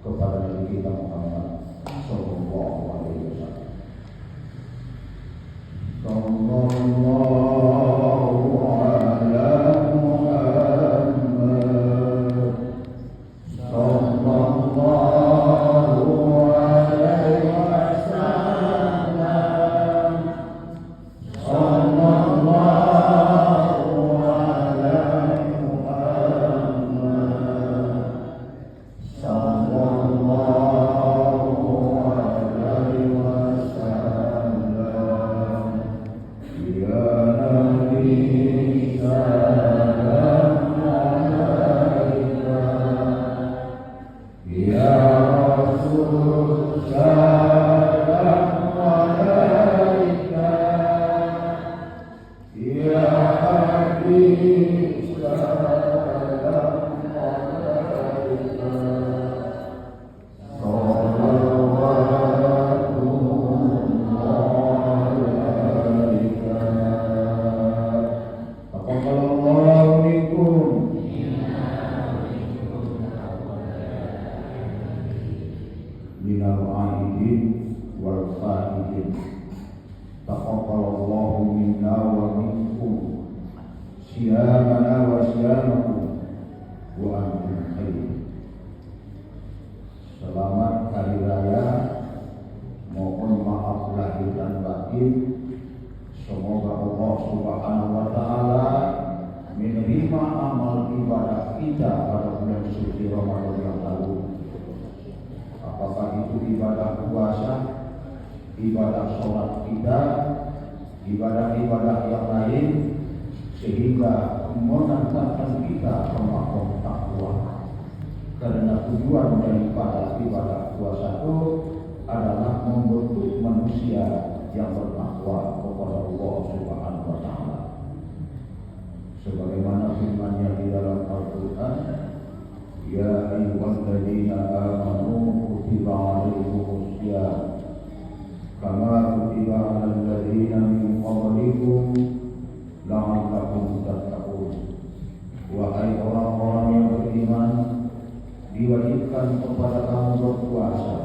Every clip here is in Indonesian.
kepada Nabi kita Muhammad sallallahu alaihi wasallam. Sallallahu ala Muhammad sallallahu alaihi wasallam. Sallallahu alaihi Muhammad sallallahu alaihi wasallam. Ya Nabi salam alaika, ya Rasul salam alaika, ya Habib salam alaika. Minal aidin wal faidin, taqabbalallahu minna wa minkum siyamana wa siyamakum wa antum khair. Selamat hari raya, mohon maaf lahir dan batin. Semoga Allah Subhanahu wa taala menerima amal ibadah kita pada bulan suci Ramadan yang lalu. Apakah itu ibadah puasa, ibadah sholat kita, ibadah-ibadah yang lain, sehingga mengantarkan kita ke maqam takwa. Karena tujuan daripada ibadah puasa itu adalah membentuk manusia yang bertakwa kepada Allah Subhanahu wa taala. Sebagaimana firman-Nya di dalam Al-Qur'an, ya ayyuhalladzina amanu kutiba alaikumus syiyam kama kutiba alal ladzina min qablikum la'allakum tattaqun. Wahai orang-orang yang beriman, diwajibkan kepada kamu berpuasa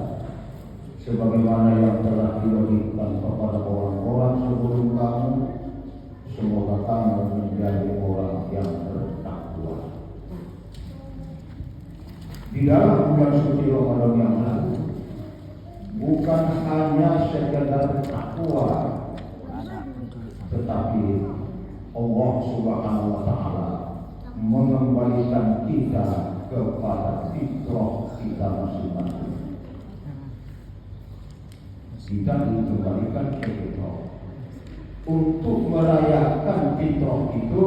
sebagaimana yang telah diwajibkan kepada orang-orang sebelum kamu. Semoga kamu menjadi orang yang bertakwa. Di dalam bulan suci Ramadan yang lalu, bukan hanya sekedar takwa, tetapi Allah Subhanahu wa taala mengembalikan kita kepada fitrah kita masing-masing. Kita dikembalikan ke fitrah. Untuk merayakan fitrah itu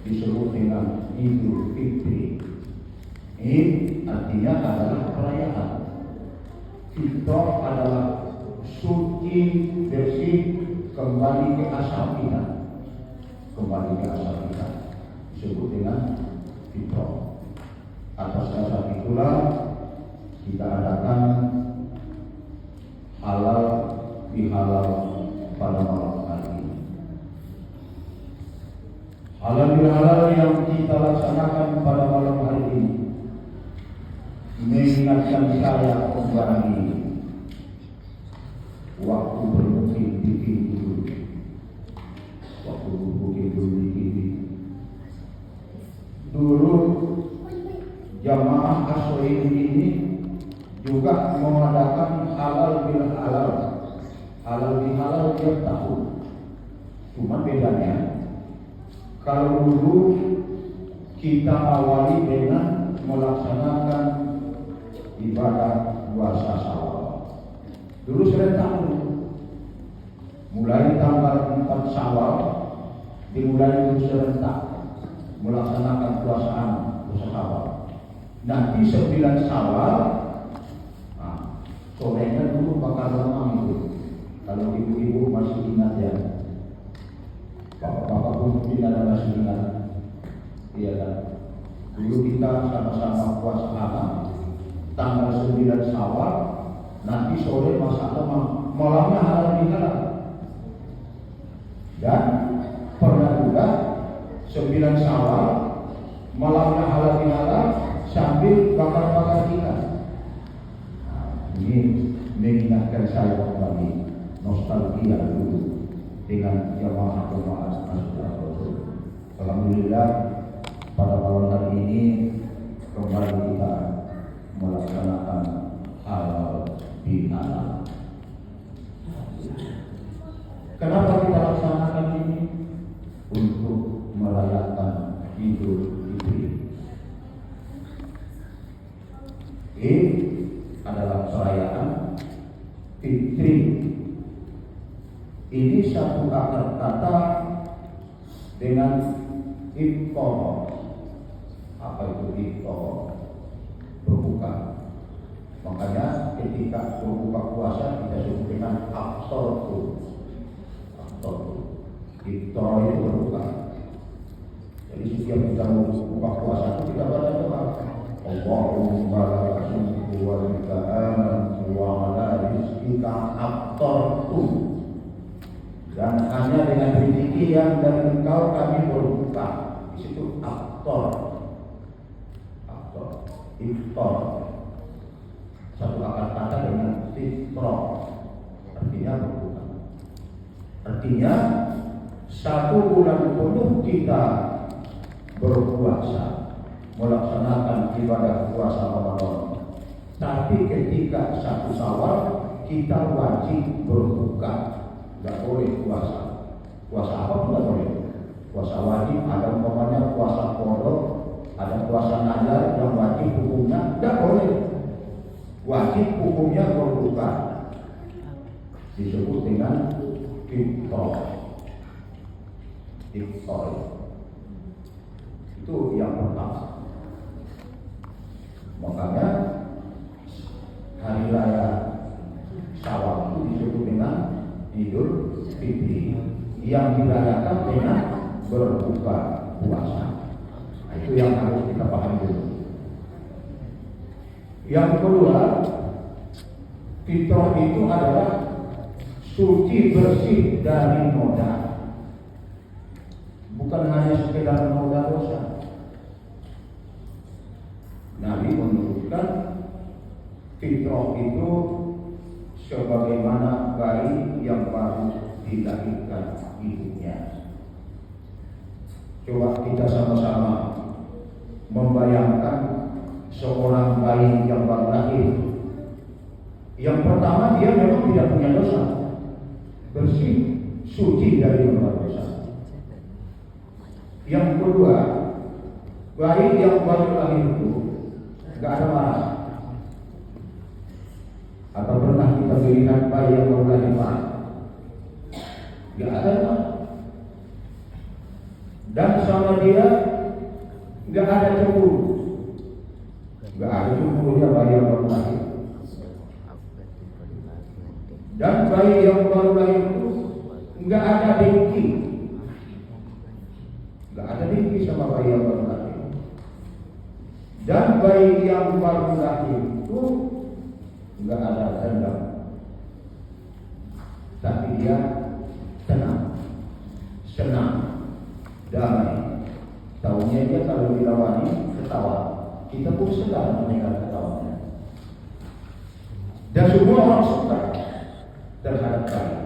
disebut dengan Idul Fitri. Id artinya adalah perayaan. Fitrah adalah suci, bersih, kembali ke asal kita. Kembali ke asal kita disebut dengan fitrah. Atas dasar itulah kita adakan halal bihalal pada malam hari ini. Halal bihalal yang kita laksanakan pada malam hari ini mengingatkan saya kembali waktu bermukim di pintu, waktu bermukim di TV. Dulu jamaah Asy'ari ini juga mengadakan halal bil halal, halal bil halal tiap tahun. Cuma bedanya, kalau dulu kita awali dengan melaksanakan ibadah puasa Syawal. Dulu serentak dulu. Mulai tanggal 4 Syawal dimulai dulu serentak melaksanakan puasa Syawal. Nanti 9 Syawal, sorenya dulu bakal lemang itu. Kalau ibu-ibu masih ingat ya, bapak-bapak pun tidak ada masih ingat. Iya kan? Dulu kita sama-sama puasa tanggal 9 Syawal, nanti sore masak lemang, malamnya halal bihalal. Dan pernah juga 9 Syawal malamnya halal bihalal sambil bakar-bakar ikan. mengingatkan saya kembali nostalgia dulu dengan jamaah Rasul. Alhamdulillah pada malam hari ini kembali kita melaksanakan halal bihalal. Kenapa kita laksanakan ini? Untuk merayakan Idul Fitri. Ini adalah perayaan Fitri. Ini satu akar kata dengan iftar. Apa itu iftar? Berbuka. Makanya ketika berbuka puasa kita sebut dengan aftar. Iftar itu berbuka. Jadi setiap kita mau buka puasa itu kita baca doa. Allahumma laka syukru wa laka amantu wa ala rizqika aftartu. Dan hanya dengan rezeki yang dari engkau kami berbuka. Di situ aftar. Iftar. Satu akar kata dengan fitrah. Artinya berbuka. Artinya 1 bulan penuh kita berpuasa, melaksanakan ibadah puasa Ramadan. Tapi ketika 1 Syawal kita wajib berbuka, tidak boleh puasa. Puasa apa pun tidak boleh. Puasa wajib ada umpamanya puasa qada, ada puasa nazar yang wajib hukumnya tidak boleh. Wajib hukumnya berbuka. Disebut dengan iftar. Itu yang pertama. Makanya hari raya Syawal itu disebut dengan Idul Fitri yang dirayakan dengan berbuka puasa. Nah, itu yang harus kita pahami dulu. Yang kedua, fitrah itu adalah suci bersih dari noda. Bukan hanya sekedar noda dosa. Nabi menunjukkan fitrah itu sebagaimana bayi yang baru dilahirkan ibunya. Coba kita sama-sama membayangkan seorang bayi yang baru lahir. Yang pertama, dia memang tidak punya dosa, bersih, suci dari dosa. Yang kedua, bayi yang baru lahir itu nggak ada marah. Atau pernah kita melihat bayi yang baru lahir marah? Nggak ada marah. Dan sama dia nggak ada cemburu. Nggak ada cemburunya bayi yang baru lahir. Dan bayi yang baru lahir itu nggak ada dengki. Nggak ada dengki sama bayi yang baru lahir. Dan bayi yang baru lahir itu nggak ada dendam, tapi dia tenang, senang, damai. Tahunya dia kalau dilawani ketawa, kita pun sedang mendengar ketawanya. Dan semua orang suka terhadap bayi.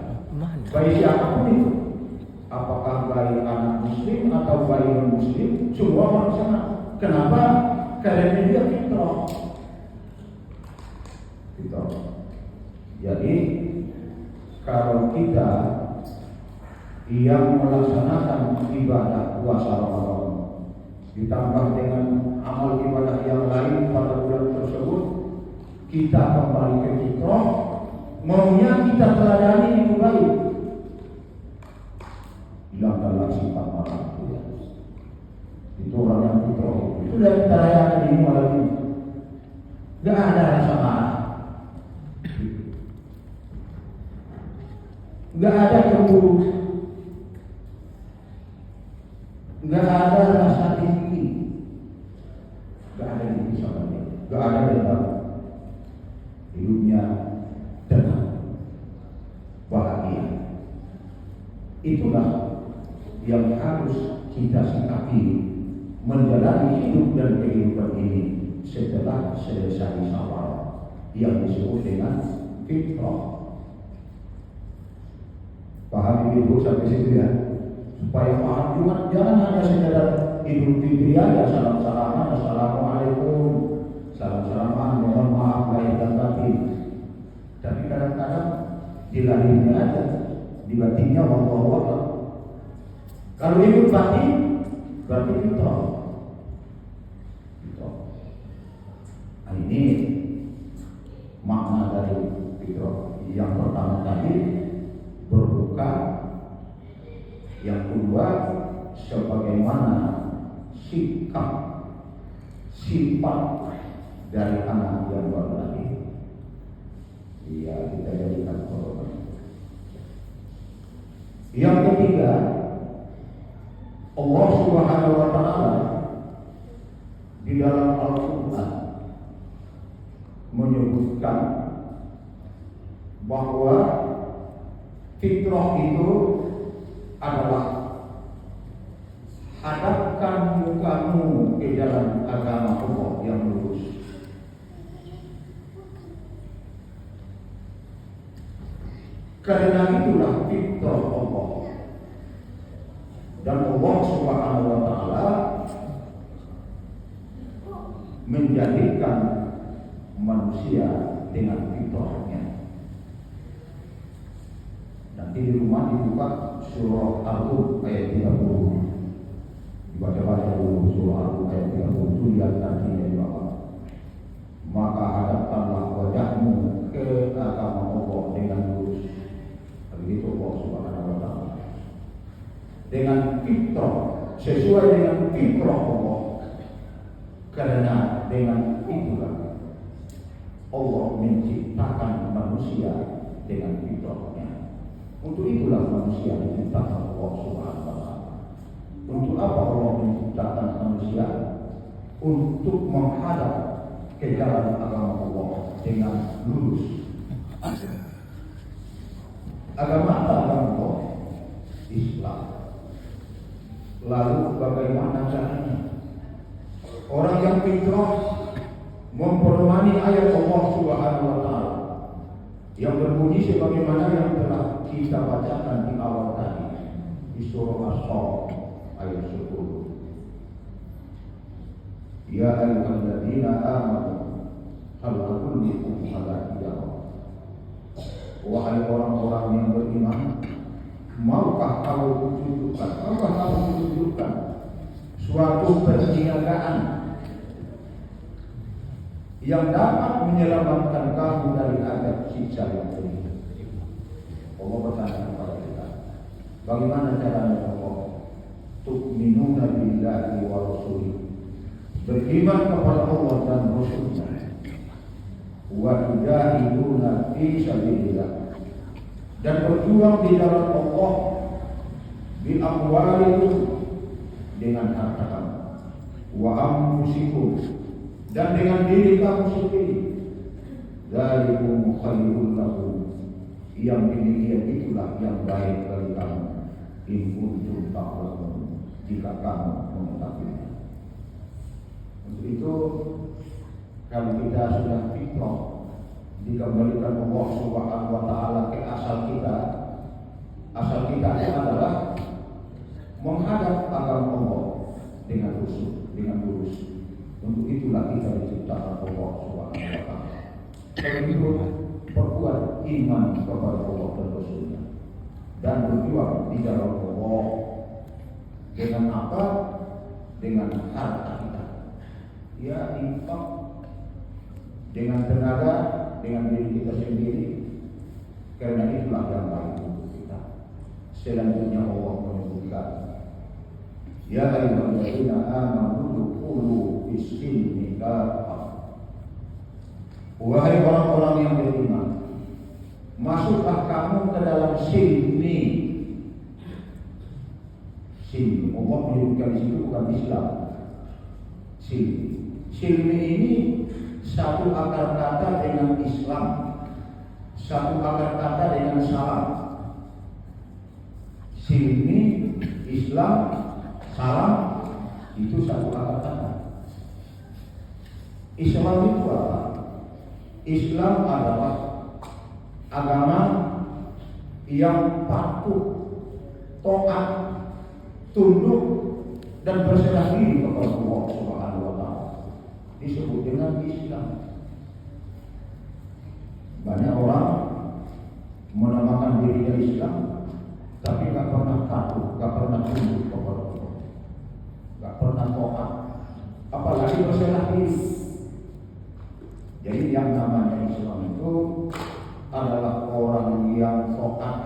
Bayi siapapun itu, apakah bayi anak muslim atau bayi non muslim, semua orang senang. Kenapa? Karena dia fitrah. Jadi kalau kita yang melaksanakan ibadah puasa Ramadan ditambah dengan amal ibadah yang lain pada bulan tersebut, kita kembali ke fitrah, maunya kita teladani itu baik. Hilangkanlah sifat marah itu orang yang fitrah. Itu sudah kita rayakan ini malam ini. Tidak ada rasa marah, nggak ada cemburu, nggak ada rasa tinggi, nggak ada tinggi sama dia, nggak ada dendam. Hidupnya tenang, bahagia. Itulah yang harus kita sikapi menjalani hidup dan kehidupan ini setelah selesai Syawal, yang disebut dengan fitrah. Paham ibu sampai situ ya, supaya paham juga. Jangan hanya sekedar Idul Fitri aja salam-salaman, assalamualaikum, salam-salaman, mohon maaf lahir dan batin. Tapi kadang-kadang di lahirnya aja, di batinnya wallahu a'lam. Kalau ikut batin berarti fitrah. Nah, ini makna dari fitrah. Yang pertama tadi berbuka, yang kedua sebagaimana sikap sifat dari anak yang baru lahir. Iya, kita jadikan korban. Yang ketiga, Allah Subhanahu wa Ta'ala di dalam Al-Quran menyebutkan bahwa fitrah itu adalah hadapkan mukamu ke jalan agama Allah yang lurus. Karena itulah fitrah Allah. Dan Allah Subhanahu wa Ta'ala menjadikan manusia dengan fitrahnya. Nanti di rumah dibuka surah Al-Rum ayat 30. Dibaca-baca dulu surah Al-Rum ayat 30. Itu lihat nantinya di bawah. Maka hadapkanlah wajahmu ke agama Allah dengan lurus. Begitu Allah Subhanahu wa Ta'ala. Dengan fitrah, sesuai dengan fitrah Allah. Karena dengan itulah Allah menciptakan manusia dengan fitrahnya. Untuk itulah manusia diciptakan Allah Subhanahu wa Ta'ala. Untuk apa Allah menciptakan manusia? Untuk menghadap ke jalan agama Allah dengan lurus. Agama apa agama Allah? Islam. Lalu bagaimana caranya? Orang yang fitrah mempermani ayat Allah Subhanahu wa Ta'ala yang berbunyi sebagaimana yang telah kita bacakan di awal tadi di surah As-Saff ayat 10. Ya ayyuhalladzina amanu hal adullukum ala tijarah. Wahai orang-orang yang beriman, maukah kamu tunjukkan suatu perniagaan yang dapat menyelamatkan kamu dari azab siksa yang pedih? Allah bertanya kepada kita, bagaimana caranya Allah? Tu'minuna billahi wa rasulih, beriman kepada Allah dan Rasulnya, wa tujahiduna fi sabilillah, dan berjuang di jalan Allah bi amwalikum, dengan harta kamu, wa anfusikum, dan dengan diri kamu sendiri. Dzalikum khairul lakum, yang demikian itulah yang baik bagi kamu, in kuntum ta'lamun, jika kamu mengetahuinya. Untuk itu, kalau kita sudah fitrah, dikembalikan Allah Subhanahu wa Ta'ala ke asal kita. Asal kita adalah menghadap agama Allah dengan lurus. Untuk itulah kita diciptakan Allah Subhanahu wa Ta'ala. Kalau itu perkuat iman kepada Allah dan Rasulnya, dan berjuang di jalan Allah. Dengan apa? Dengan harta kita. Ya, infak, dengan tenaga, dengan diri kita sendiri. Karena itulah yang baik untuk kita. Selanjutnya Allah menyebutkan, ya ayyuhalladzina amanu dukhulu fis-silmi kaffah. Wahai orang-orang yang beriman, masuklah kamu ke dalam silmi. Silmi, Allah menyebutkan di situ bukan Islam. Silmi. Silmi ini satu akar kata dengan Islam, satu akar kata dengan salam. Silmi, Islam, salam, itu satu akar kata. Islam itu apa? Islam adalah agama yang patuh, taat, tunduk dan berserah diri kepada Allah Subhanahu wa taala disebut dengan Islam. Banyak orang menamakan dirinya Islam, tapi gak pernah patuh, gak pernah tunduk kepada Allah, gak pernah taat, apalagi berserah diri. Jadi yang namanya Islam itu adalah orang yang taat,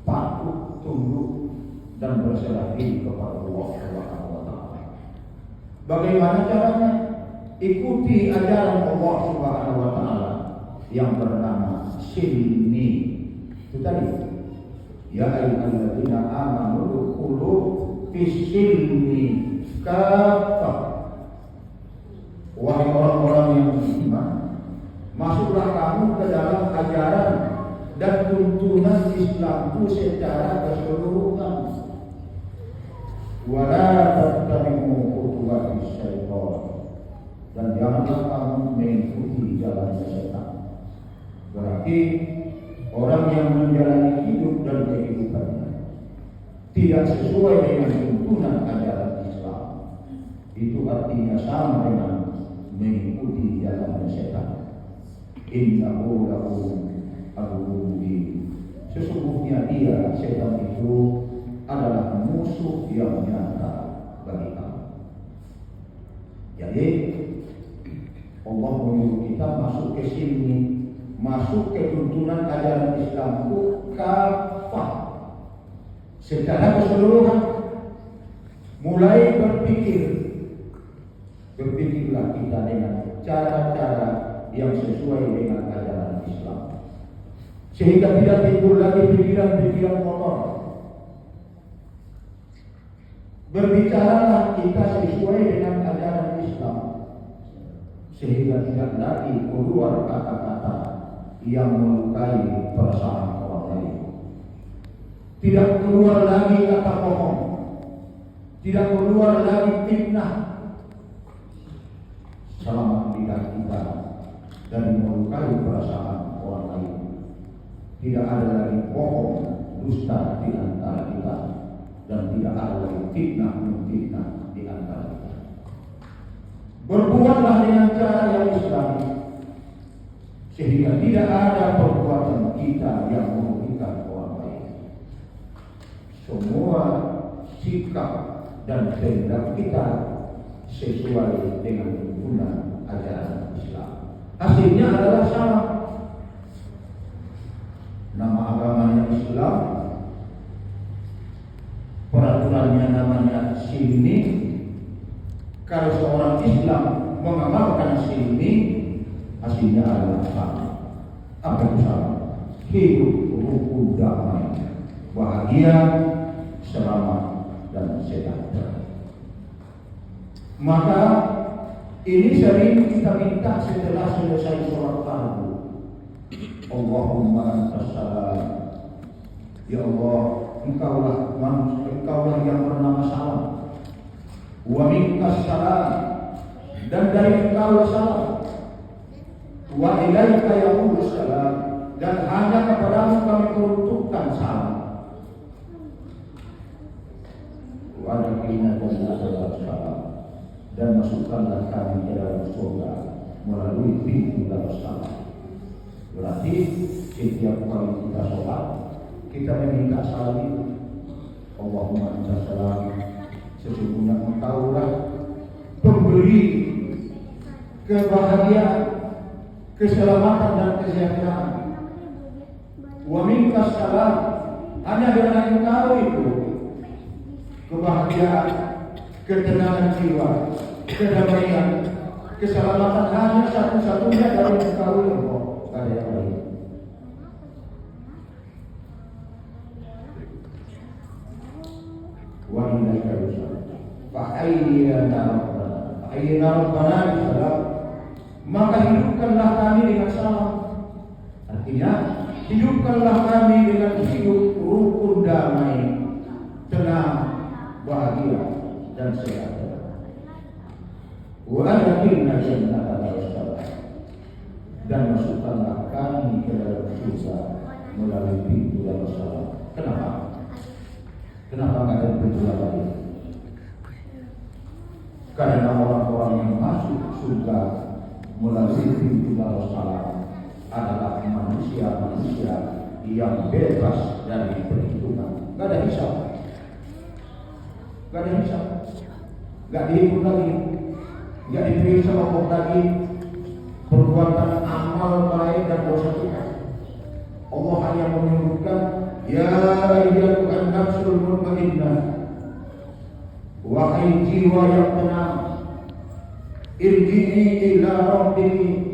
patuh, tunduk dan berserah diri kepada Allah Subhanahu wa taala. Bagaimana caranya? Ikuti ajaran Allah Subhanahu wa taala yang bernama silmi. Itu tadi. Ya ayyuhalladzina amanu dukhulu fis-silmi kafah. Wahai orang-orang yang beriman, masuklah kamu ke dalam ajaran dan tuntunan Islam itu secara keseluruhan. Wala tattabi'u khutuwatis syaitan, dan janganlah kamu mengikuti jalan setan. Berarti orang yang menjalani hidup dan kehidupannya tidak sesuai dengan tuntunan ajaran Islam, itu artinya sama dengan mengikuti jalan setan. Innahu lahu aduwwun mubin. Sesungguhnya dia, setan itu adalah musuh yang nyata bagi kamu. Jadi Allah menyuruh kita masuk ke sini, masuk ke tuntunan ajaran Islam itu kafah, secara keseluruhan. Mulai berpikirlah kita dengan cara-cara yang sesuai dengan ajaran Islam, sehingga tidak timbul lagi pikiran-pikiran kotor. Berbicaralah kita sesuai dengan ajaran Islam, sehingga tidak lagi keluar kata-kata yang melukai perasaan orang lain. Tidak keluar lagi kata bohong, tidak keluar lagi fitnah. Selamat lidah kita dari melukai perasaan orang lain. Tidak ada lagi bohong, dusta di antara kita, dan tidak ada lagi fitnah-fitnah di antara kita. Berbuatlah dengan cara yang Islami, sehingga tidak ada perbuatan kita yang merugikan orang lain. Semua sikap dan tindak kita sesuai dengan tuntunan ajaran Islam. Hasilnya adalah sama. Nama agamanya Islam, peraturannya namanya silmi. Kalau seorang Islam mengamalkan silmi, hasilnya adalah sama. Apa itu sama? Hidup rukun damai, bahagia, selamat dan sejahtera. Maka ini sering kita minta setelah selesai sholat fardu. Allahumma antas salam. Ya Allah, Engkaulah yang bernama salam. Wa minkas salam, dan dari Engkau salam. Wa ilaika yaqulu salam, dan hanya kepadamu kami peruntukkan salam. Wa adkhilna jannata salam, dan masukkanlah kami ke dalam surga melalui pintu salam. Berarti setiap kali kita sholat, kita meminta salam itu. Allahumma antas salam, sesungguhnya Engkaulah pemberi kebahagiaan, keselamatan dan kesejahteraan. Wa minkas salam, hanya dengan Engkau itu kebahagiaan, ketenangan jiwa, kedamaian, keselamatan, hanya satu-satunya dari Engkau ya Allah, ada yang lain. Wa ilaika yusal. Fahayyana Rabbana bisalam, maka hidupkanlah kami dengan salam. Artinya hidupkanlah kami dengan hidup rukun damai, tenang, bahagia dan sejahtera. Wa adkhilna jannata salam, dan masukkanlah kami ke dalam surga melalui pintu yang salah. Kenapa? Kenapa nggak ada pintu yang lain? Karena orang-orang yang masuk surga melalui pintu yang salah adalah manusia-manusia yang bebas dari perhitungan. Nggak ada hisab, nggak ada hisab, nggak dihitung lagi, nggak diperiksa Allah lagi perbuatan amal baik dan dosa kita. Allah hanya menyebutkan ya ayyuhan nafsul mutmainnah, wahai jiwa yang tenang, irji'i ila rabbiki,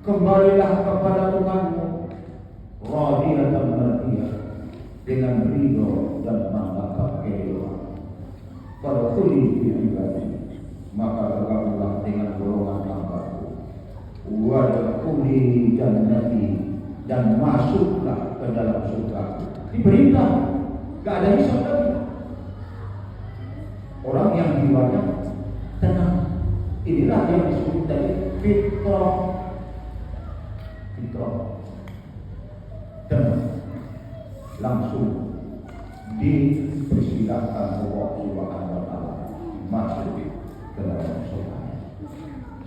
kembalilah kepada Tuhanmu, radiyatan mardiyah, dengan ridho dan mantap keridhaan. Pada kuli ibadi, maka bergabunglah dengan golongan hambaku, wadkhuli jannati, dan masuklah ke dalam surga. Diperintah, gak ada hisab lagi. Orang yang jiwanya tenang, inilah yang disebut tadi fitrah. Fitrah tenang, langsung dipersilahkan Allah Subhanahu wa taala masuk ke dalam surga.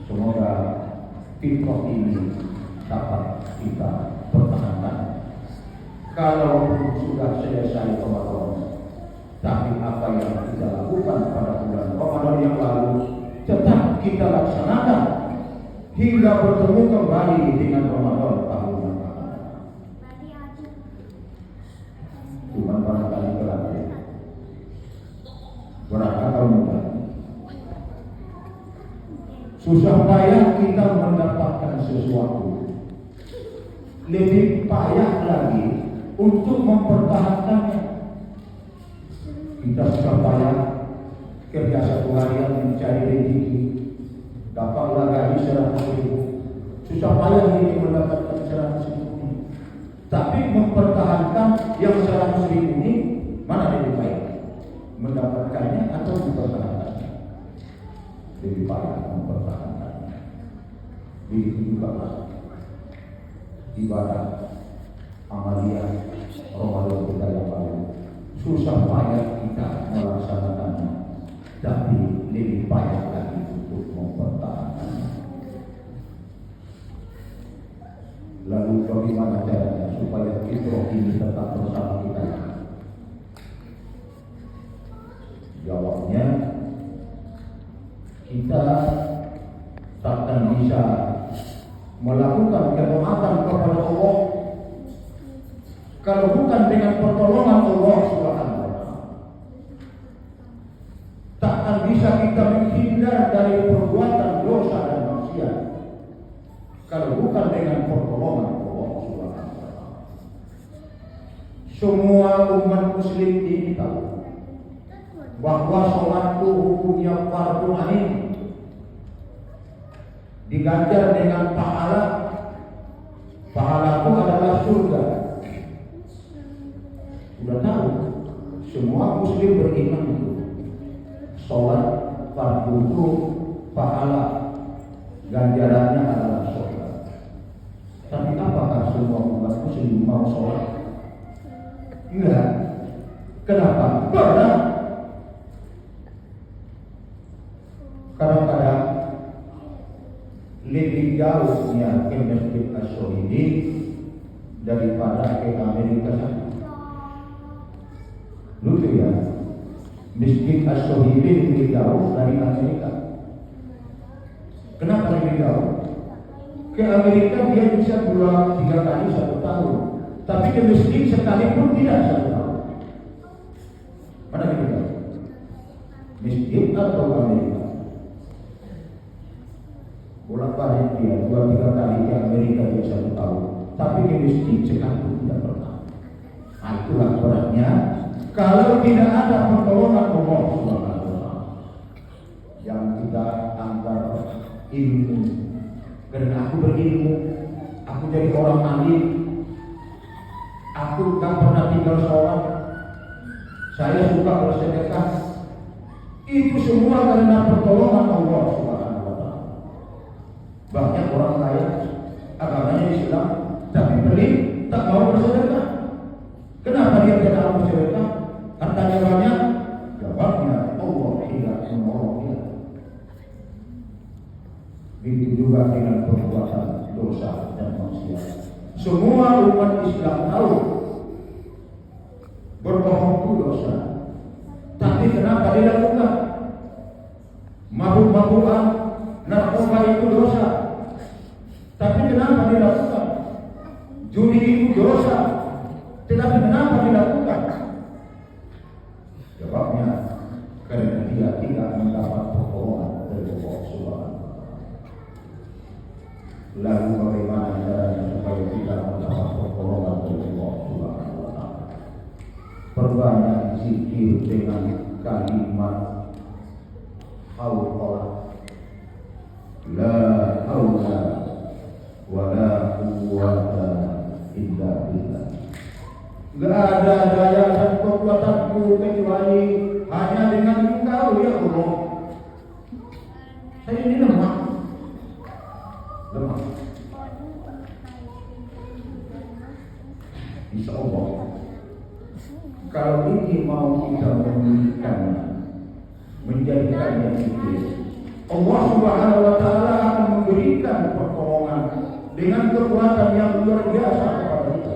Semoga fitrah ini dapat kita pertahankan. Kalau sudah selesai Ramadan, tapi apa yang kita lakukan pada bulan Ramadan yang lalu tetap kita laksanakan hingga bertemu kembali dengan Ramadan tahun yang akan datang. Cuma barangkali kelak, barangkali mudah. Susah payah kita mendapatkan sesuatu, lebih payah lagi untuk mempertahankannya. Kita susah payah kerja satu harian mencari rezeki, dapatlah gaji 100.000. Susah payah ini mendapatkan 100.000. Tapi mempertahankan yang 100.000 ini mana lebih baik? Mendapatkannya atau mempertahankannya? Lebih baik mempertahankannya. Begitu juga ibadah amaliyah Ramadan kita yang lalu. Susah payah kita melaksanakannya, tapi lebih payah lagi untuk mempertahankannya. Lalu bagaimana caranya supaya fitrah ini tetap bersama kita? Jawabnya, kita takkan bisa melakukan ketaatan kepada Allah kalau bukan dengan pertolongan Allah Subhanahu wa taala. Takkan bisa kita menghindar dari perbuatan dosa dan maksiat kalau bukan dengan pertolongan Allah Subhanahu wa taala. Semua umat muslim ini tahu bahwa sholat itu hukumnya fardu ain, diganjar dengan pahala. Pahala itu adalah surga. Sudah tahu, semua muslim beriman itu. Sholat fardu itu pahala, ganjarannya adalah surga. Tapi apakah semua umat muslim mau sholat? Enggak. Kenapa? Kadang-kadang lebih jauhnya ke Masjid Asy-Syahidin daripada ke Amerika sana. Lucu ya, Masjid Asy-Syahidin lebih jauh dari Amerika. Kenapa lebih jauh? Ke Amerika dia bisa 2-3 kali 1 tahun, tapi ke masjid sekalipun tidak 1 tahun. Mana lebih jauh? Masjid atau Amerika? Bolak-balik dia 2-3 kali ke Amerika dia 1 tahun, tapi ke masjid sekalipun tidak pernah. Nah, itulah beratnya kalau tidak ada pertolongan Allah Subhanahu wa taala. Yang kita anggap ilmu, karena aku berilmu, aku jadi orang alim, aku tak pernah tinggal sholat, saya suka bersedekah, itu semua karena pertolongan Allah Subhanahu wa taala. Banyak orang kaya agamanya Islam dengan perbuatan dosa dan maksiat. Semua umat Islam tahu berbohong itu dosa. Tapi kenapa dilakukan? Mabuk-mabukan, narkoba itu dosa. Tapi kenapa dilakukan? Judi itu dosa. Tetapi kenapa dilakukan? Jawabnya, karena dia tidak mendapat pertolongan dari Allah Subhanahu wa Ta'ala. Lalu bagaimana caranya supaya kita mendapat pertolongan dari Allah Subhanahu wa Ta'ala? Perbanyak zikir dengan kalimat haula, la haula wa la quwwata illa billah. Gak ada daya dan kekuatanku kecuali hanya dengan Engkau ya Allah. Saya ini lemah. Insya Allah, kalau ini mau kita memilikannya, menjadikannya zikir, Allah Subhanahu wa Ta'ala akan memberikan pertolongan dengan kekuatan yang luar biasa kepada kita.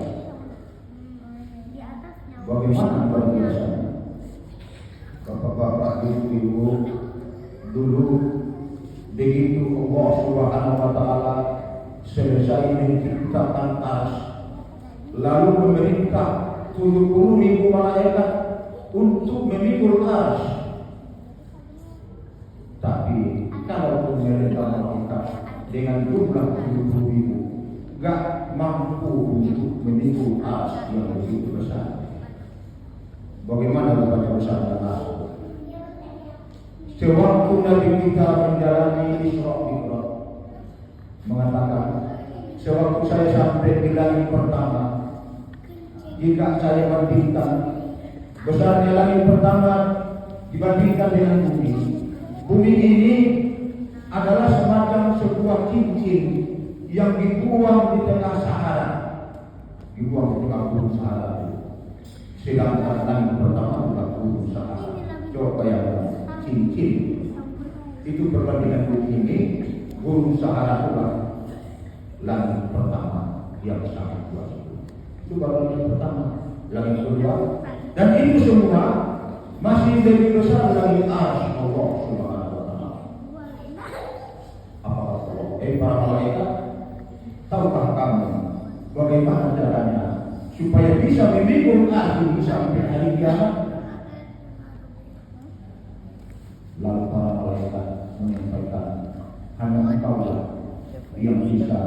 Bagaimana luar biasanya? Bapak-bapak, ibu-ibu, dulu begitu Allah Subhanahu wa Ta'ala selesai menciptakan ars, lalu memerintah 70.000 malaikat untuk memikul ars. Tapi kalau mereka malaikat dengan jumlah 70.000 gak mampu untuk memikul ars yang begitu besar. Bagaimana betapa besarnya ars? Sewaktu Nabi kita menjalani Isra Mi'raj mengatakan, sewaktu saya sampai di langit pertama, jika saya bandingkan besarnya langit pertama dibandingkan dengan bumi, bumi ini adalah semacam sebuah cincin yang dibuang di tengah Sahara, dibuang di tengah gunung Sahara. Sedangkan langit pertama adalah gunung Sahara. Coba bayangkan, cincin itu perbandingan bumi ini, gunung Sahara adalah langit pertama yang sangat luas. Itu baru langit pertama, langit kedua, dan itu semua masih lebih besar dari ars Allah Subhanahu wa Ta'ala. Apakah Allah? Para malaikat, tahukah kamu bagaimana caranya supaya bisa memikul ars ini sampai hari kiamat? Lalu para malaikat menyampaikan, hanya Engkaulah yang bisa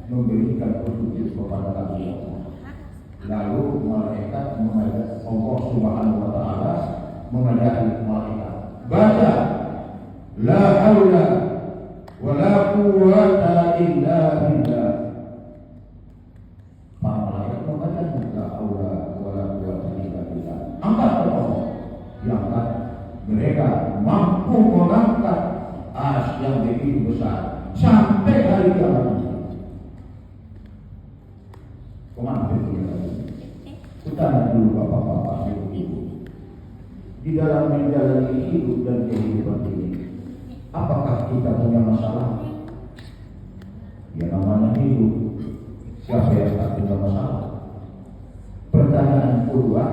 memberikan petunjuk kepada kami. Lalu malaikat mengajak Allah Subhanahu wa Ta'ala mengajari malaikat, baca la haula wa la quwwata illa billah. Para malaikat membaca la haula wa la quwwata illa billah. Angkat Allah, diangkat. Mereka mampu mengangkat ars yang begitu besar sampai hari kiamat. Kemana itu? Kita dulu bapak-bapak, ibu-ibu, di dalam menjalani hidup dan kehidupan ini, apakah kita punya masalah? Ya namanya hidup, siapa yang tak punya masalah? Pertanyaan kedua,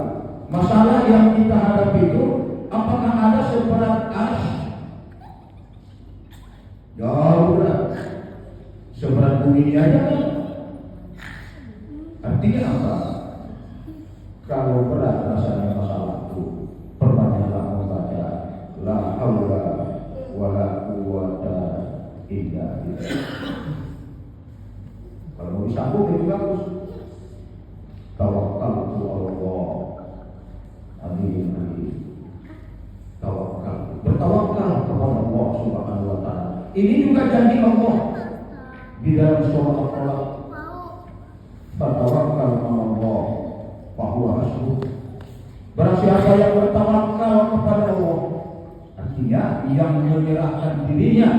masalah yang kita hadapi itu apakah ada seberat ars? Jauhlah, seberat bumi ini aja kan? Artinya apa? Kalau berat rasanya masalahku, perbanyaklah membaca la haula wa la quwwata illa billah. Kalau mau disambung lebih bagus, tawakkaltu ala Allah. Amin. Tawakal, bertawakal kepada Allah Subhanahu wa Ta'ala. Ini juga janji Allah di dalam surah Al-Falaq. Bertawakkal kepada Allah, bahwa hasbuh. Barang siapa yang bertawakal kepada Allah, artinya yang menyerahkan dirinya,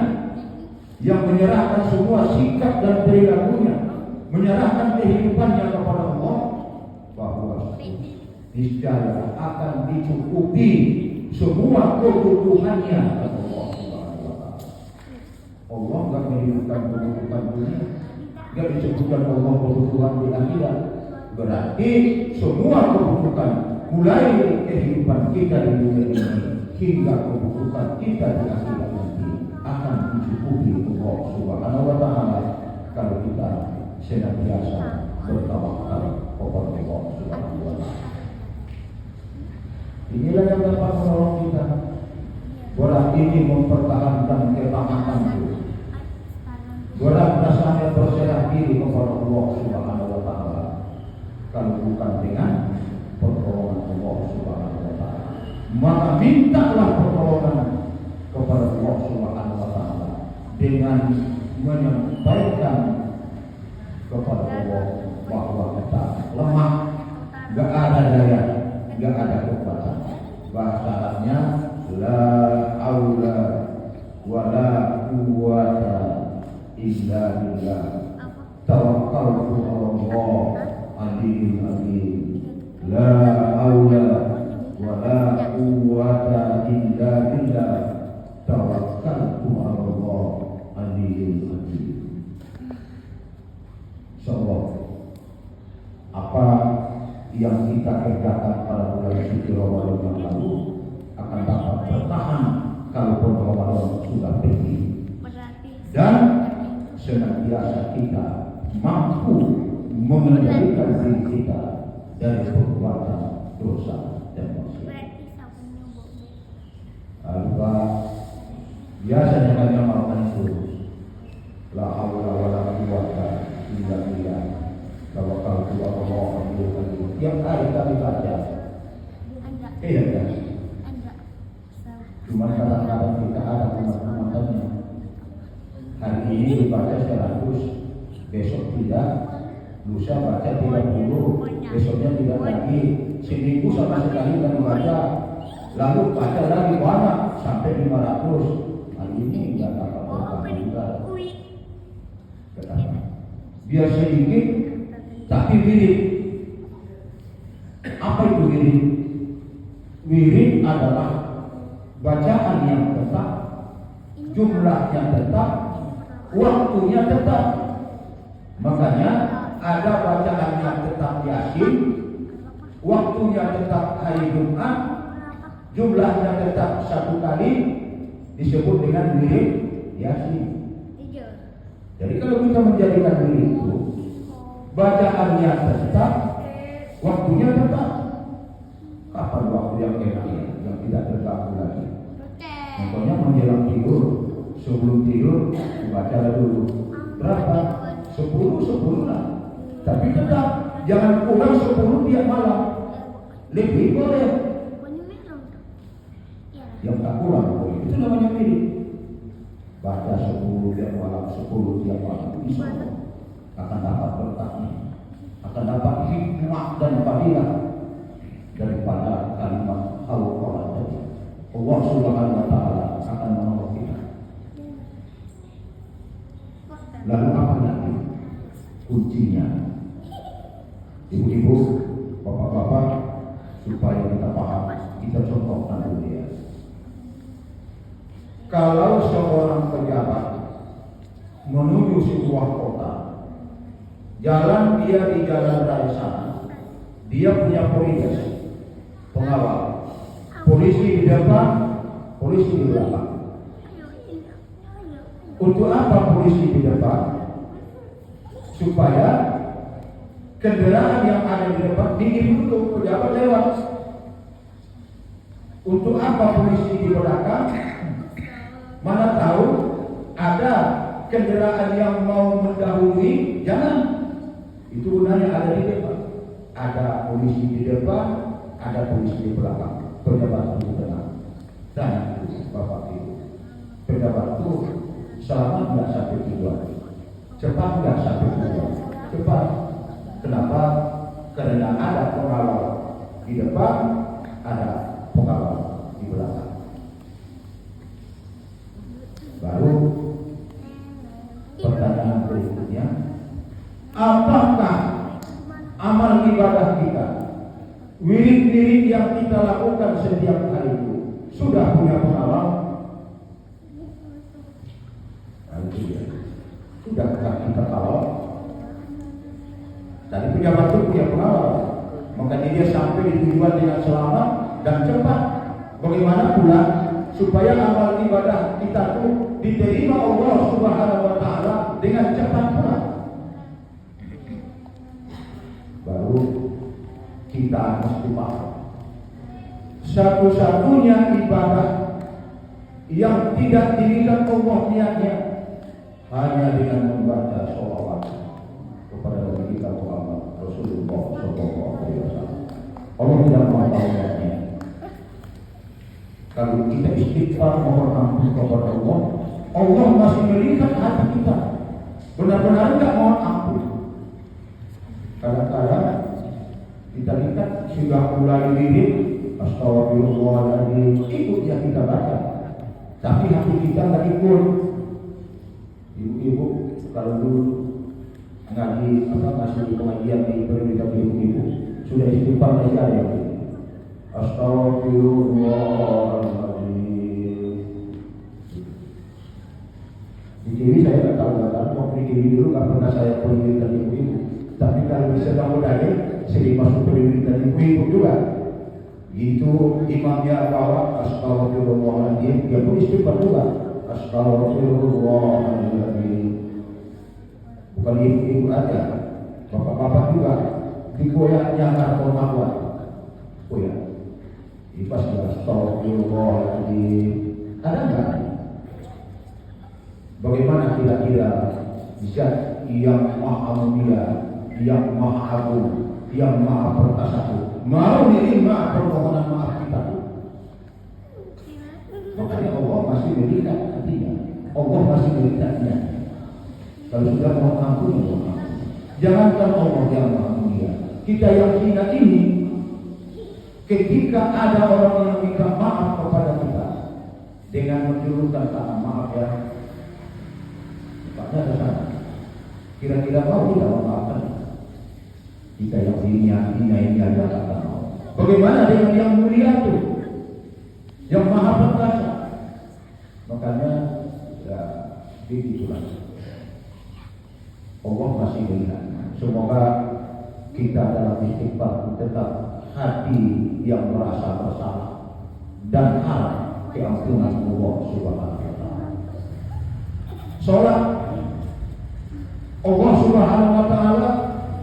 yang menyerahkan semua sikap dan perilakunya, menyerahkan kehidupannya kepada Allah, bahwa niscaya akan dicukupi semua kebutuhannya oleh Allah Subhanahu wa Ta'ala. Allah nggak menyebutkan kebutuhan dunia, nggak disebutkan Allah kebutuhan di akhirat. Berarti semua kebutuhan mulai kehidupan kita di dunia ini hingga kebutuhan kita di akhirat nanti akan dicukupi Allah Subhanahu wa Ta'ala kalau kita senantiasa bertawakal kepada Allah Subhanahu wa Ta'ala. Inilah yang dapat menolong kita. Berat ini mempertahankan ketaatan. Berat rasanya berserah diri kepada Allah Subhanahu wa Ta'ala. Kalau bukan dengan pertolongan Allah Subhanahu wa Ta'ala, maka mintalah pertolongan kepada Allah Subhanahu wa Ta'ala dengan menyampaikan kepada Allah bahwa kita lemah, gak ada daya, gak ada kekuatan. Bahasa Arabnya la haula wala quwwata illa billah. Tawakkaltu 'ala Allah Aliyyul Azim. La haula wala quwwata illa billah. Tawakkaltu 'ala Allah Aliyyul Azim. Insyaallah apa yang kita kerjakan pada bulan suci Ramadan yang lalu akan dapat bertahan kalaupun Ramadan sudah pergi, dan senantiasa kita mampu mengendalikan diri kita dari perbuatan dosa dan maksiat. Alba biasanya kami amalkan itu la haula wala quwwata illa billah. Tawakkaltu 'ala Allah tiap hari kami baca. Iya kan? Cuma kadang-kadang kita ada umat-umatannya. Hari ini dibaca 100, besok tidak, lusa baca 30, besoknya tidak lagi, seminggu sama sekali kami baca, lalu baca lagi banyak sampai 500. Hari ini tidak dapat berkata juga. Kenapa? Biar sedikit tapi wirid. Apa itu wirid? Wirid adalah bacaan yang tetap, jumlahnya tetap, waktunya tetap. Makanya ada bacaan yang tetap Yasin, waktunya tetap hari Jumat, jumlahnya tetap 1 kali, disebut dengan wirid Yasin. Jadi kalau kita menjadikan wirid itu, bacaannya tetap, waktunya tetap. Kapan waktu yang enak yang tidak terganggu lagi? Contohnya menjelang tidur, sebelum tidur baca dulu. Berapa? 10 lah. Tapi tetap jangan kurang 10 tiap malam. Lebih boleh. Yang tak kurang boleh. Itu namanya mirip. Baca 10 tiap malam, 10 tiap malam. Insya Allah akan dapat berkahnya, akan dapat hikmah dan fadilah daripada kalimat al-Qur'an tadi. Allah Subhanahu wa Ta'ala akan menolong kita. Lalu apa lagi kuncinya? Ibu-ibu, bapak-bapak, supaya kita paham, kita contohkan dulu ya. Kalau seorang pejabat menuju sebuah kota, jalan dia di jalan raya sana, dia punya polisi, pengawal, polisi di depan, polisi di belakang. Untuk apa polisi di depan? Supaya kendaraan yang ada di depan dingin dulu, pejabat lewat. Untuk apa polisi di belakang? Mana tahu ada kendaraan yang mau mendahului, jangan. Itu gunanya ada di depan. Ada polisi di depan, ada polisi di belakang. Pejabat itu tenang. Dan Bapak Ibu, pejabat itu selamat nggak sampai tujuan, cepat nggak sampai tujuan, cepat. Kenapa? Karena ada pengawal di depan, ada pengawal di belakang. Baru pertanyaan berikutnya, apakah amal ibadah kita, wirid-wirid yang kita lakukan setiap hari itu sudah punya pengawal? kita kawal. Tadi pejabat itu punya pengawal, makanya dia sampai di tujuan dengan selamat dan cepat. Bagaimana pula supaya amal ibadah kita itu diterima Allah Subhanahu wa Ta'ala dengan cepat pula. Baru kita mesti paham. Satu-satunya ibadah yang tidak dilihat Allah niatnya hanya dengan membaca sholawat kepada Nabi kita Muhammad Rasulullah SAW. Allah tidak mau niatnya. Kalau kita istighfar mohon ampun kepada Allah, Allah masih melihat hati kita. Benar-benar tidak mohon ampun. Kadang-kadang kita lihat sudah mulai diri astagfirullahaladzim, ikut yang kita baca, tapi hati kita nggak ikut. Ibu-ibu kalau dulu ngaji ngasih pengajian di periode ibu-ibu sudah istighfar saja ya. Astagfirullahaladzim. Di sini saya nggak tahu mau pergi dulu nggak pernah saya pergi dari ibu-ibu. Tapi kalau bisa kamu dari sering masuk periode dari ibu-ibu juga. Itu imamnya bawa astagfirullahaladzim, dia pun istighfar juga. Astagfirullahaladzim. Bukan ibu-ibu aja, bapak-bapak juga digoyahnya karena mawar. Oh ya, pas astagfirullahaladzim. Ada nggak? Bagaimana kira-kira zat yang maha mulia, yang maha agung, yang maha perkasa mau menerima permohonan maaf kita? Makanya Allah masih melihat hatinya, Allah masih melihatnya. Kalau sudah mohon ampun, mohon ampun. Jangankan Allah yang maha mulia, kita yang hina ini, ketika ada orang yang minta maaf kepada kita dengan menjulurkan kata maaf ya, pada sana, kira-kira mau kita memaafkan? Kita yang hina ini ada kata maaf. Bagaimana dengan yang mulia itu, yang maha perkasa? Makanya ya begitulah. Allah masih melihat. Semoga kita dalam istighfar tetap hati yang merasa bersalah dan harap keampunan Allah Subhanahu wa Ta'ala. Sholat Allah Subhanahu wa Ta'ala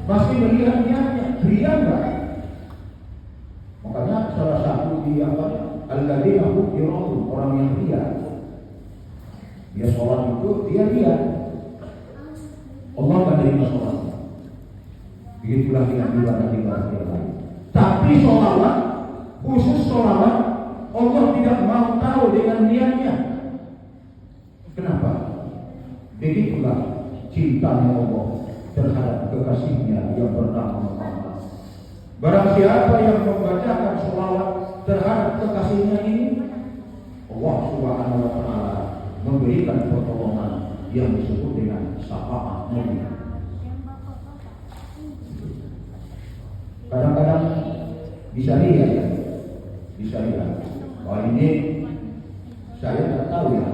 masih melihat niatnya, ria enggak? Makanya salah satu di al-ladzina hum yura'un, orang yang ria. Dia sholat itu dia ria. Allah akan terima sholatnya. Begitulah dengan ibadah yang lain. Tapi sholawat, khusus sholawat, Allah tidak mau tahu dengan niatnya. Kenapa? Begitulah cintanya Allah terhadap kekasihnya yang bernama Muhammad. Barang siapa yang membacakan sholawat terhadap kekasihnya ini, Allah Subhanahu wa Ta'ala memberikan pertolongan yang disebut dengan syafaat Nabi. Kadang-kadang bisa lihat ya, bisa lihat. Oh ini saya tidak tahu ya,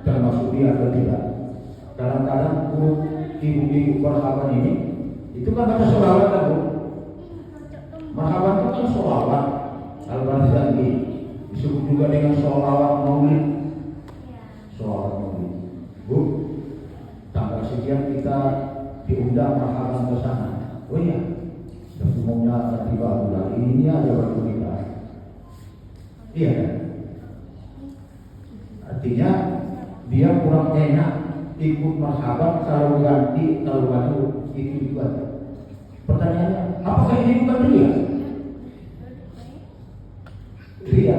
termasuk dia atau tidak. Kadang-kadang ibu-ibu marhaban ini itu kan baca sholawat kan bu. Marhaban itu kan sholawat al-Barzanji, disebut juga dengan sholawat maulid. Sholawat maulid. Bu, tanggal sekian kita diundang marhaban ke sana. Oh iya, umumnya tiba bulan ini ada waktu kita. Iya kan? Artinya dia kurang enak ikut marhaban kalau ganti itu juga. Pertanyaannya, apakah ini bukan ria? Ria.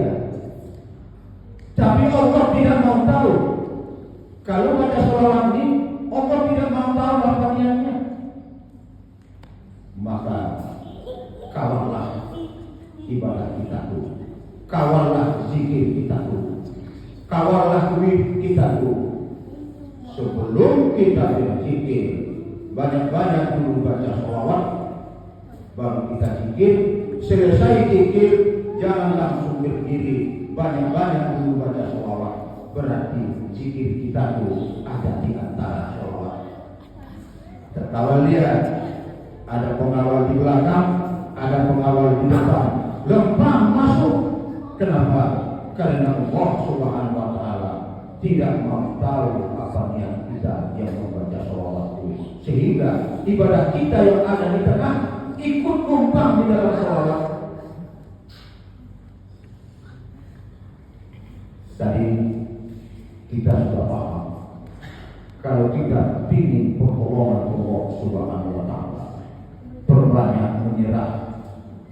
Tapi Allah tidak mau tahu. Kalau baca sholawat ini, Allah tidak mau tahu apa niatnya. Maka kawallah ibadah kita tuh, kawallah zikir kita tuh, kawallah duit kita tuh. Sebelum kita berzikir, banyak-banyak dulu baca sholawat, baru kita zikir. Selesai zikir, jangan langsung berdiri, banyak-banyak dulu baca sholawat. Berarti zikir kita tuh ada di antara sholawat. Terkawal lihat, ada pengawal di belakang, ada pengawal di depan. Lempang masuk. Kenapa? Karena Allah Subhanahu wa Ta'ala tidak mau tahu apa niat kita yang membaca sholawat itu, sehingga ibadah kita yang ada di tengah ikut numpang di dalam sholawat. Tadi kita sudah paham, kalau kita ingin pertolongan Allah Subhanahu wa Ta'ala, perbanyak menyerah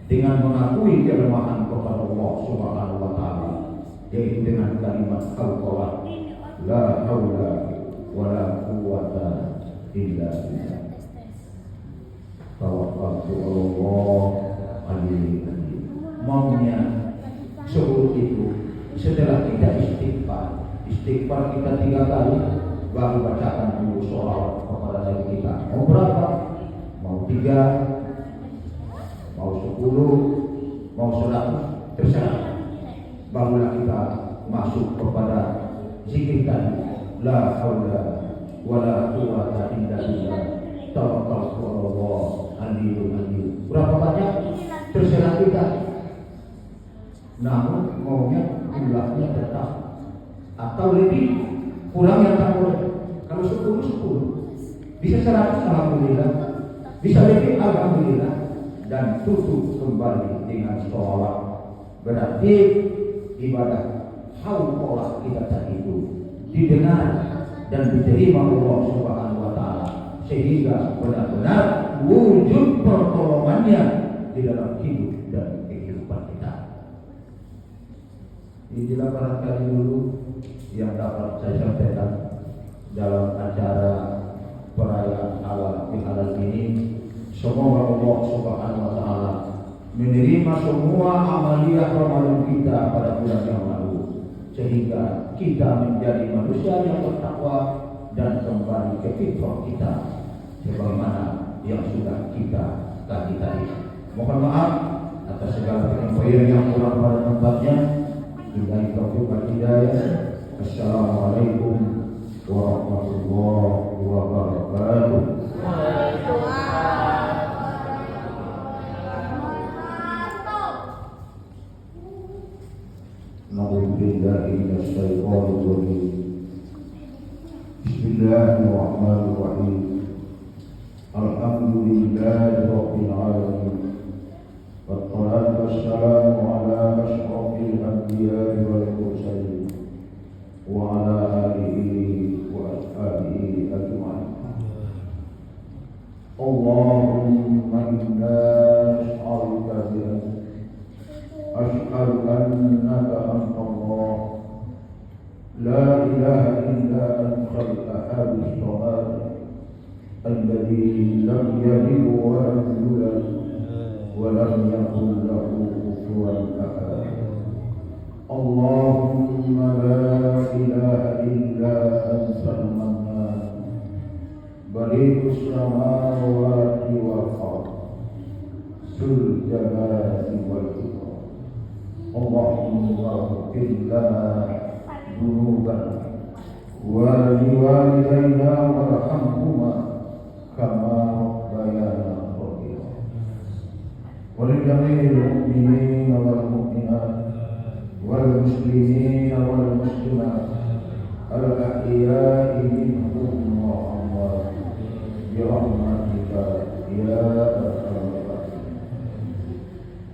dengan mengakui kelemahan kepada Allah Subhanahu wa Ta'ala, yaitu dengan kalimat al-qalah, la haula wa la quwwata illa billah. Tawakkaltu 'ala Allah aliyil azim. Maunya sebelum itu, setelah kita istighfar kita 3 kali, baru bacakan dulu sholawat kepada Nabi kita. Mau berapa? Mau 3, mau 10, mau 100, terserah. Barulah kita masuk kepada zikir tadi, la haula wala quwwata illa billah, tawakkaltu 'ala Allah aliyul azim. Berapa banyak? Terserah kita. Namun maunya jumlahnya tetap atau lebih, kurang yang tak boleh. Kalau 10 bisa 100 alhamdulillah, bisa lebih alhamdulillah, dan tutup kembali dengan sholawat. Berarti ibadah hauqalah kita tadi itu didengar dan diterima Allah Subhanahu wa Ta'ala, sehingga benar-benar wujud pertolongannya di dalam hidup dan kehidupan kita. Inilah barangkali dulu yang dapat saya sampaikan dalam acara perayaan halal bihalal ini. Semoga Allah Subhanahu wa Ta'ala menerima semua amaliyah Ramadan kita pada bulan yang lalu, sehingga kita menjadi manusia yang bertakwa dan kembali ke fitrah kita sebagaimana yang sudah kita tadi. Mohon maaf atas segala penyampaian yang kurang pada tempatnya. Billahi taufiq wal hidayah. Assalamualaikum warahmatullahi wabarakatuh. Na'udzubillahi minasyaitonir rajim. Bismillahirrahmanirrahim. Alhamdulillahi rabbil alamin. Wassalatu wassalamu ala asyrafil anbiya'i wal mursalin wa ala alihi wa ashabihi ajma'in. Allahumma inna nas'aluka bi أشهد أنك أنت الله لا إله إلا أنت الأحد الصمد الذي لم يلد ولم يولد ولم يكن له كفوا أحد. اللهم لا إله إلا أنت المنان بديع السماوات والأرض ذو الجلال والإكرام. Allahumma ighfir lana dhunubana wa liwalidayna warhamhuma kama rabbayana shaghira. Wa lil mu'minina wal mu'minat wal muslimina wal muslimat al ahya'i minhum wa amwat bi rahmatika ya arhamar rahimin.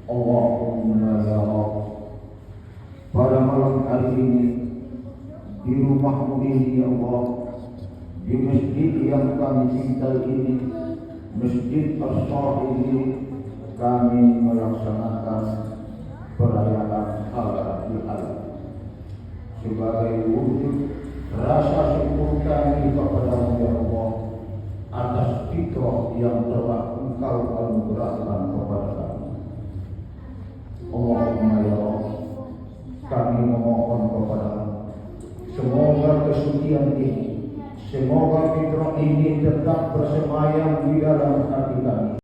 Allahumma ya Rabb, pada malam hari ini di rumahmu ini ya Allah, di masjid yang kami cintai ini, Masjid As-Sahih ini, kami melaksanakan perayaan halal bihalal sebagai wujud rasa syukur kami kepadamu ya Allah atas fitrah yang telah Engkau anugerahkan kepada kami. Allahumma ya Rabb, kami memohon kepada-Mu, semoga kesucian ini, semoga fitrah ini tetap bersemayam di dalam hati kami.